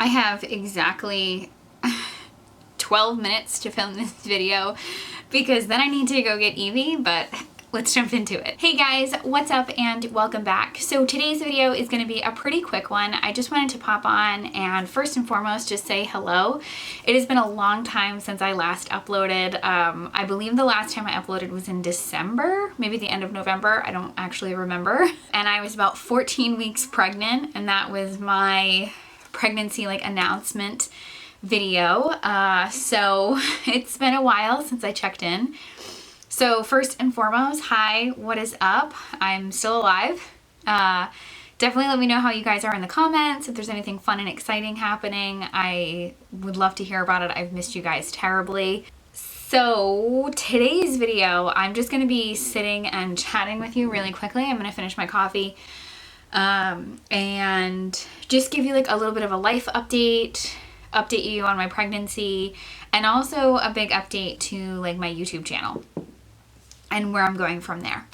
I have exactly 12 minutes to film this video because then I need to go get Evie, but let's jump into it. Hey guys, what's up and welcome back. So today's video is going to be a pretty quick one. I just wanted to pop on and first and foremost just say hello. It has been a long time since I last uploaded. I believe the last time I uploaded was in December, maybe the end of November. I don't actually remember. And I was about 14 weeks pregnant, and that was my pregnancy announcement video. So it's been a while since I checked in. So first and foremost, hi, what is up? I'm still alive. Definitely let me know how you guys are in the comments. If there's anything fun and exciting happening, I would love to hear about it. I've missed you guys terribly. So today's video, I'm just gonna be sitting and chatting with you really quickly. I'm gonna finish my coffee and just give you a little bit of a life update you on my pregnancy, and also a big update to my YouTube channel and where I'm going from there.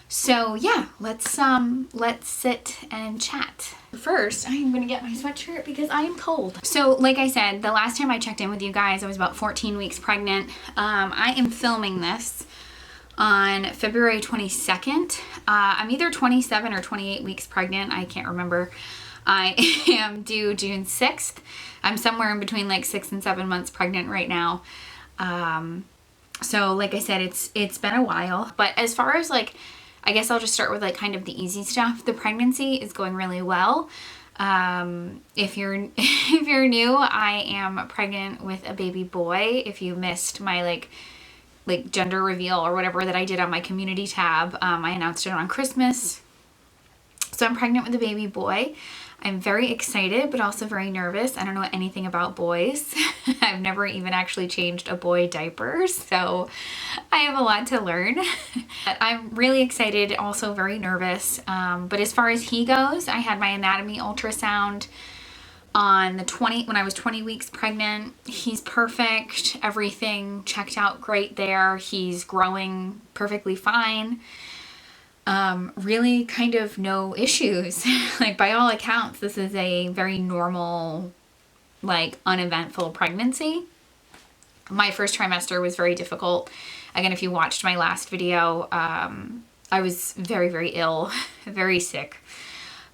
So yeah, let's sit and chat. First, I'm gonna get my sweatshirt because I am cold. So like I said, the last time I checked in with you guys, I was about 14 weeks pregnant. I am filming this on February 22nd. I'm either 27 or 28 weeks pregnant. I can't remember. I am due June 6th. I'm somewhere in between 6 and 7 months pregnant right now. So like I said, it's been a while, but as far as I guess I'll just start with kind of the easy stuff. The pregnancy is going really well. If you're new, I am pregnant with a baby boy. If you missed my gender reveal or whatever that I did on my community tab, I announced it on Christmas. So I'm pregnant with a baby boy. I'm very excited, but also very nervous. I don't know anything about boys. I've never even actually changed a boy diaper, so I have a lot to learn. But I'm really excited, also very nervous. But as far as he goes, I had my anatomy ultrasound on when I was 20 weeks pregnant. He's perfect. Everything checked out great there. He's growing perfectly fine. Really kind of no issues. By all accounts, this is a very normal, uneventful pregnancy. My first trimester was very difficult. Again, if you watched my last video, I was very, very ill, very sick.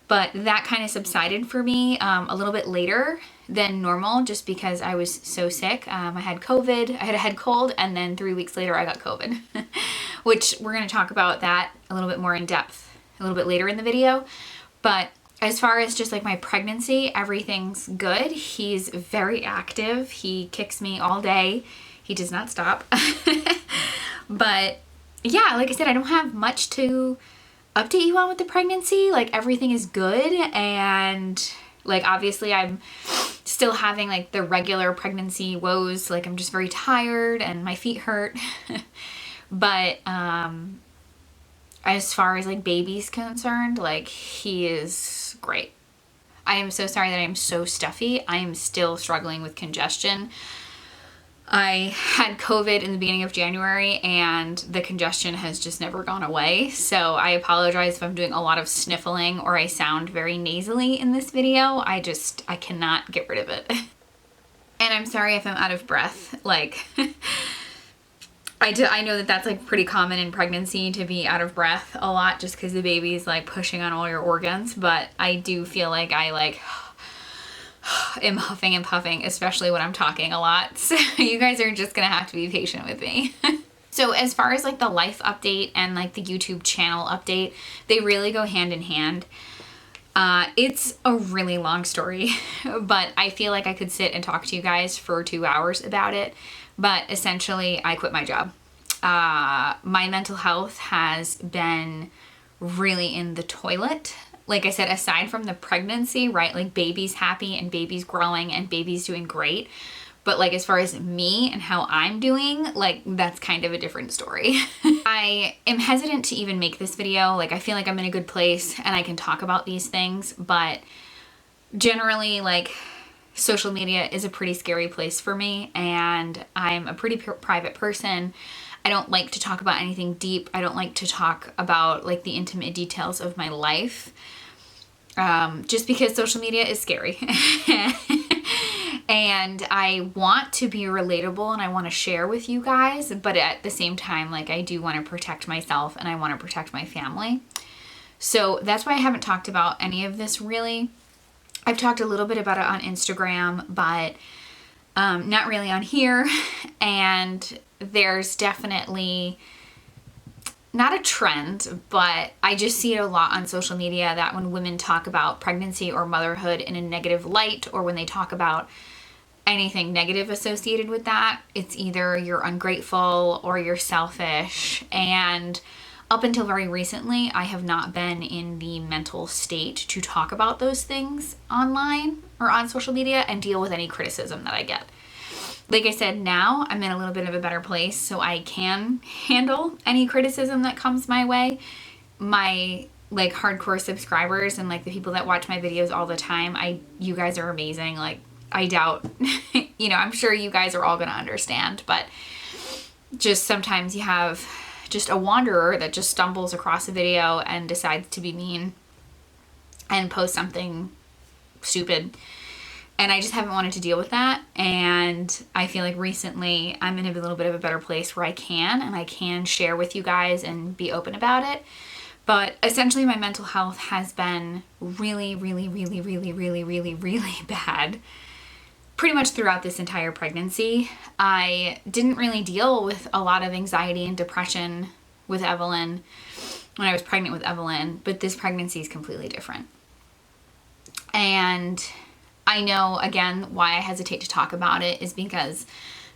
But that kind of subsided for me a little bit later than normal, just because I was so sick. I had COVID, I had a head cold, and then 3 weeks later I got COVID, which we're going to talk about that a little bit more in depth a little bit later in the video. But as far as just my pregnancy, everything's good. He's very active. He kicks me all day. He does not stop. But yeah, like I said, I don't have much to update you on with the pregnancy. Everything is good, and obviously I'm still having the regular pregnancy woes. I'm just very tired and my feet hurt. But as far as baby's concerned, he is great. I am so sorry that I am so stuffy. I am still struggling with congestion. I had COVID in the beginning of January, and the congestion has just never gone away. So I apologize if I'm doing a lot of sniffling or I sound very nasally in this video. I cannot get rid of it. And I'm sorry if I'm out of breath. I know that that's pretty common in pregnancy to be out of breath a lot, just because the baby's pushing on all your organs. But I do feel I am huffing and puffing, especially when I'm talking a lot. So you guys are just gonna have to be patient with me. So as far as the life update and the YouTube channel update, they really go hand in hand. It's a really long story, but I feel I could sit and talk to you guys for 2 hours about it. But essentially, I quit my job. My mental health has been really in the toilet. Like I said, aside from the pregnancy, right? Baby's happy and baby's growing and baby's doing great. But as far as me and how I'm doing, that's kind of a different story. I am hesitant to even make this video. I feel I'm in a good place and I can talk about these things, but generally social media is a pretty scary place for me, and I'm a pretty private person. I don't like to talk about anything deep. I don't like to talk about the intimate details of my life. Just because social media is scary. And I want to be relatable and I want to share with you guys, but at the same time, like, I do want to protect myself and I want to protect my family. So that's why I haven't talked about any of this really. I've talked a little bit about it on Instagram, but not really on here. And there's definitely not a trend, but I just see it a lot on social media that when women talk about pregnancy or motherhood in a negative light, or when they talk about anything negative associated with that, it's either you're ungrateful or you're selfish. And up until very recently, I have not been in the mental state to talk about those things online or on social media and deal with any criticism that I get. Like I said, now I'm in a little bit of a better place, so I can handle any criticism that comes my way. My like hardcore subscribers and like the people that watch my videos all the time, you guys are amazing. Like, I doubt, I'm sure you guys are all going to understand, but just sometimes you have just a wanderer that just stumbles across a video and decides to be mean and post something stupid. And I just haven't wanted to deal with that. And I feel like recently I'm in a little bit of a better place where I can share with you guys and be open about it. But essentially my mental health has been really, really, really, really, really, really, really bad pretty much throughout this entire pregnancy. I didn't really deal with a lot of anxiety and depression with Evelyn when I was pregnant with Evelyn, but this pregnancy is completely different. And I know, again, why I hesitate to talk about it is because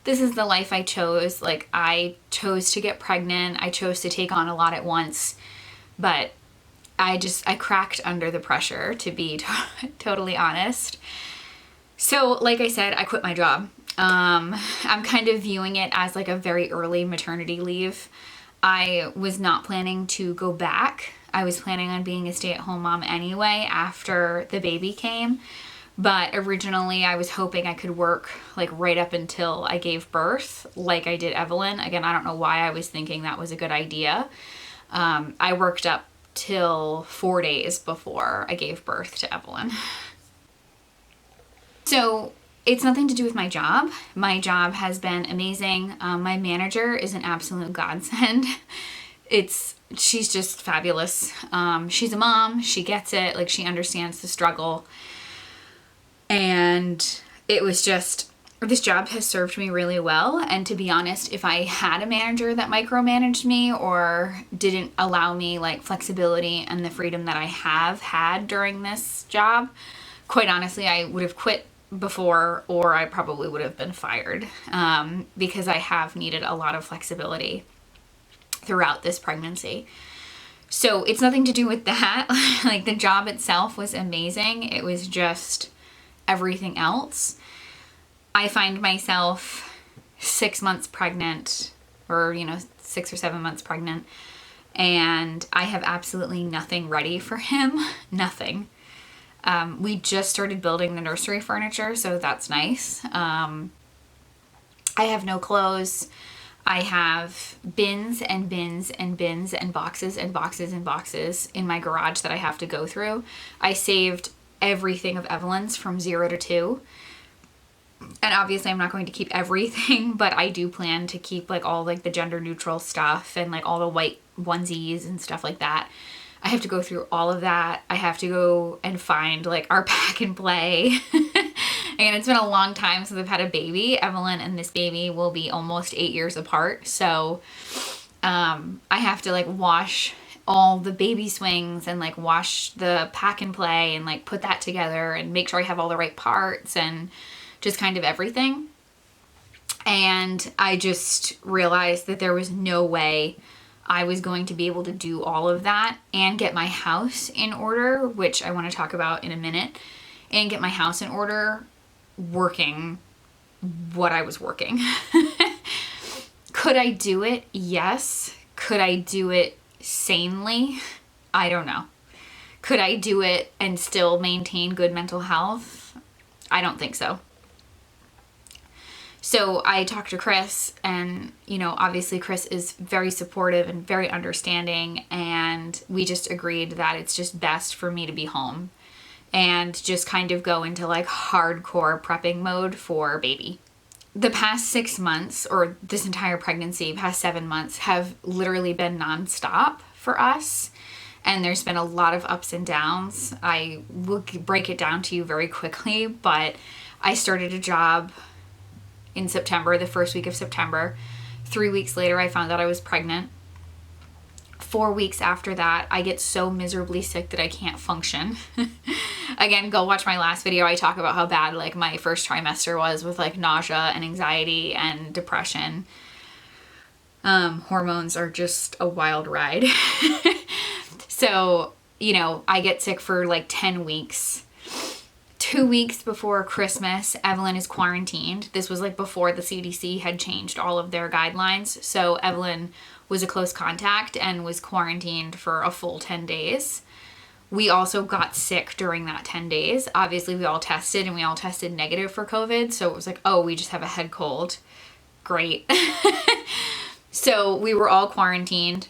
this is the life I chose. Like, I chose to get pregnant. I chose to take on a lot at once, but I cracked under the pressure, to be totally honest. So, like I said, I quit my job. I'm kind of viewing it as like a very early maternity leave. I was not planning to go back. I was planning on being a stay-at-home mom anyway after the baby came. But originally I was hoping I could work like right up until I gave birth, like I did Evelyn. Again, I don't know why I was thinking that was a good idea. I worked up till 4 days before I gave birth to Evelyn. So it's nothing to do with my job. My job has been amazing. My manager is an absolute godsend. She's just fabulous. She's a mom. She gets it. Like, she understands the struggle. And it was just, this job has served me really well. And to be honest, if I had a manager that micromanaged me or didn't allow me like flexibility and the freedom that I have had during this job, quite honestly, I would have quit before, or I probably would have been fired, because I have needed a lot of flexibility throughout this pregnancy. So it's nothing to do with that. Like, the job itself was amazing. It was just everything else. I find myself 6 months pregnant, or 6 or 7 months pregnant, and I have absolutely nothing ready for him. Nothing. We just started building the nursery furniture, so that's nice. I have no clothes. I have bins and bins and bins and boxes and boxes and boxes in my garage that I have to go through. I saved everything of Evelyn's from 0 to 2. And obviously I'm not going to keep everything, but I do plan to keep like all like the gender neutral stuff and like all the white onesies and stuff like that. I have to go through all of that. I have to go and find like our pack and play. And it's been a long time since I've had a baby. Evelyn and this baby will be almost 8 years apart. So I have to like wash all the baby swings and like wash the pack and play and like put that together and make sure I have all the right parts and just kind of everything. And I just realized that there was no way I was going to be able to do all of that and get my house in order, which I want to talk about in a minute, and get my house in order working what I was working. Could I do it? Yes. Could I do it sanely? I don't know. Could I do it and still maintain good mental health? I don't think so. So I talked to Chris, and, obviously Chris is very supportive and very understanding, and we just agreed that it's just best for me to be home and just kind of go into like hardcore prepping mode for baby. The past 6 months, or this entire pregnancy, past 7 months, have literally been nonstop for us. And there's been a lot of ups and downs. I will break it down to you very quickly, but I started a job in September, the first week of September. 3 weeks later, I found out I was pregnant. 4 weeks after that, I get so miserably sick that I can't function. Again, go watch my last video. I talk about how bad like my first trimester was with like nausea and anxiety and depression. Hormones are just a wild ride. So, you know, I get sick for like 10 weeks. 2 weeks before Christmas, Evelyn is quarantined. This was like before the CDC had changed all of their guidelines. So Evelyn was a close contact and was quarantined for a full 10 days. We also got sick during that 10 days. Obviously, we all tested and we all tested negative for COVID. So it was like, oh, we just have a head cold. Great. So we were all quarantined.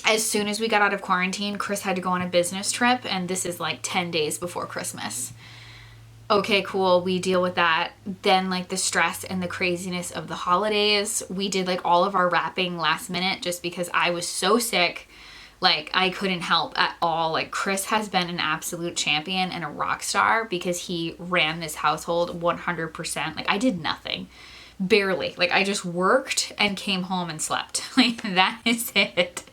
As soon as we got out of quarantine, Chris had to go on a business trip, and this is like 10 days before Christmas. Okay, cool, we deal with that. Then like the stress and the craziness of the holidays, we did like all of our wrapping last minute just because I was so sick. Like I couldn't help at all. Like Chris has been an absolute champion and a rock star because he ran this household 100%. Like I did nothing. Barely. Like I just worked and came home and slept. Like that is it.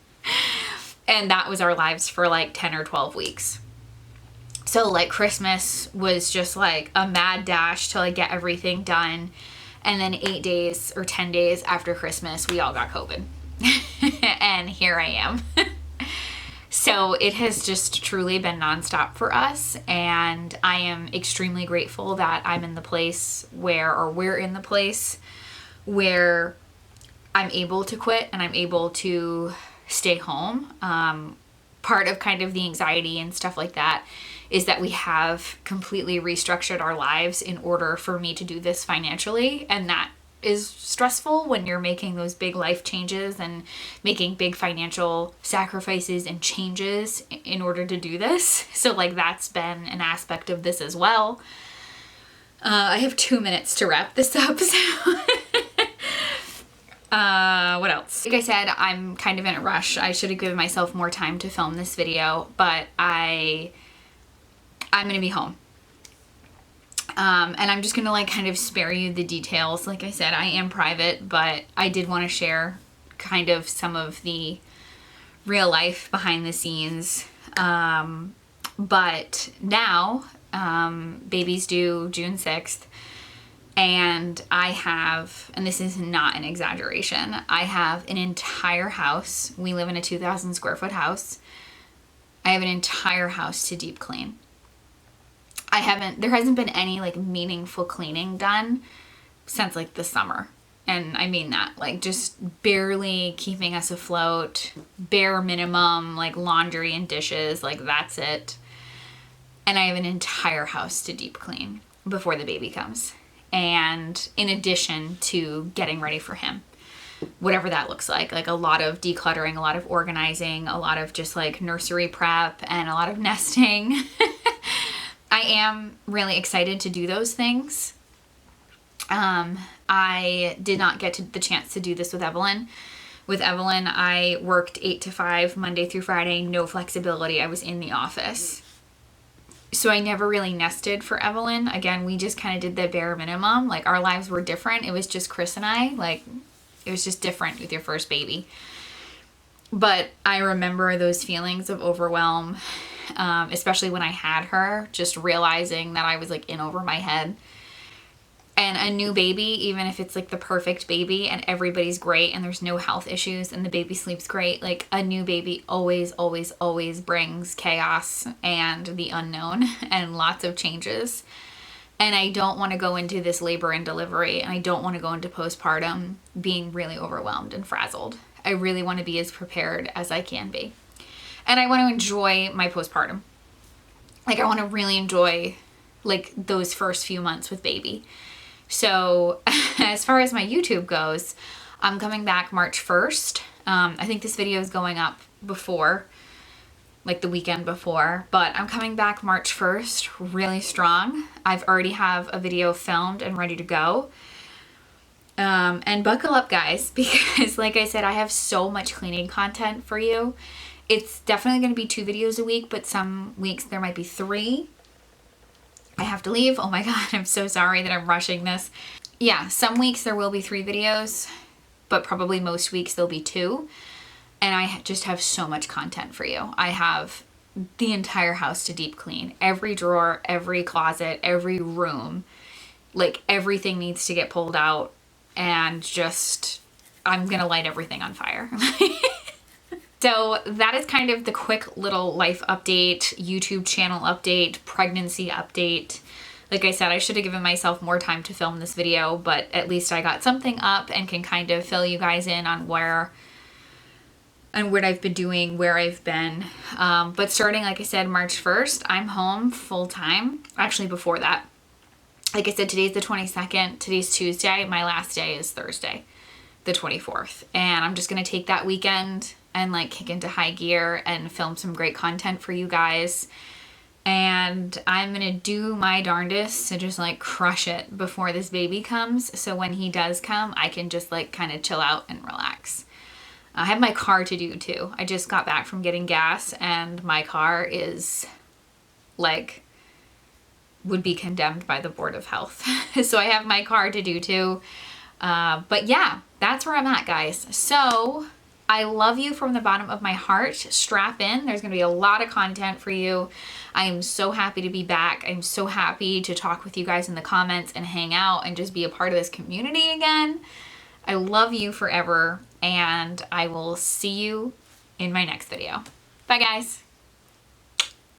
And that was our lives for like 10 or 12 weeks. So like Christmas was just like a mad dash to like get everything done. And then 8 days or 10 days after Christmas, we all got COVID. And here I am. So it has just truly been nonstop for us. And I am extremely grateful that I'm in the place where, or we're in the place where I'm able to quit and I'm able to stay home. Part of kind of the anxiety and stuff like that is that we have completely restructured our lives in order for me to do this financially. And that is stressful when you're making those big life changes and making big financial sacrifices and changes in order to do this. So like that's been an aspect of this as well. I have 2 minutes to wrap this up. So what else? Like I said, I'm kind of in a rush. I should have given myself more time to film this video, but I'm gonna be home. And I'm just gonna like kind of spare you the details. Like I said, I am private, but I did want to share kind of some of the real life behind the scenes. But now, baby's due June 6th. And I have, and this is not an exaggeration, I have an entire house. We live in a 2,000 square foot house. I have an entire house to deep clean. There hasn't been any like meaningful cleaning done since like the summer. And I mean that, like just barely keeping us afloat, bare minimum, like laundry and dishes, like that's it. And I have an entire house to deep clean before the baby comes. And in addition to getting ready for him, whatever that looks like a lot of decluttering, a lot of organizing, a lot of just like nursery prep and a lot of nesting. I am really excited to do those things. I did not get the chance to do this with Evelyn. With Evelyn, I worked 8 to 5, Monday through Friday, no flexibility. I was in the office. So I never really nested for Evelyn. Again, we just kind of did the bare minimum. Like our lives were different. It was just Chris and I. Like it was just different with your first baby. But I remember those feelings of overwhelm, especially when I had her, just realizing that I was like in over my head. And a new baby, even if it's like the perfect baby and everybody's great and there's no health issues and the baby sleeps great, like a new baby always, always, always brings chaos and the unknown and lots of changes. And I don't want to go into this labor and delivery, and I don't want to go into postpartum being really overwhelmed and frazzled. I really want to be as prepared as I can be. And I want to enjoy my postpartum. Like I want to really enjoy like those first few months with baby. So as far as my YouTube goes, I'm coming back March 1st. I think this video is going up before. like the weekend before, but I'm coming back March 1st really strong. I've already have a video filmed and ready to go. And buckle up, guys, because like I said, I have so much cleaning content for you. It's definitely going to be 2 videos a week, but some weeks there might be 3. I have to leave. Oh my God, I'm so sorry that I'm rushing this. Yeah, some weeks there will be 3 videos, but probably most weeks there'll be 2. And I just have so much content for you. I have the entire house to deep clean. Every drawer, every closet, every room, like everything needs to get pulled out, and just, I'm gonna light everything on fire. So that is kind of the quick little life update, YouTube channel update, pregnancy update. Like I said, I should have given myself more time to film this video, but at least I got something up and can kind of fill you guys in on where and what I've been doing, where I've been. But starting, like I said, March 1st, I'm home full time. Actually, before that, like I said, today's the 22nd, today's Tuesday, my last day is Thursday, the 24th. And I'm just gonna take that weekend and like kick into high gear and film some great content for you guys. And I'm gonna do my darndest to just like crush it before this baby comes. So when he does come, I can just like kind of chill out and relax. I have my car to do too. I just got back from getting gas and my car is like, would be condemned by the Board of Health. So I have my car to do too. But yeah, that's where I'm at, guys. So I love you from the bottom of my heart. Strap in. There's going to be a lot of content for you. I am so happy to be back. I'm so happy to talk with you guys in the comments and hang out and just be a part of this community again. I love you forever, and I will see you in my next video. Bye, guys.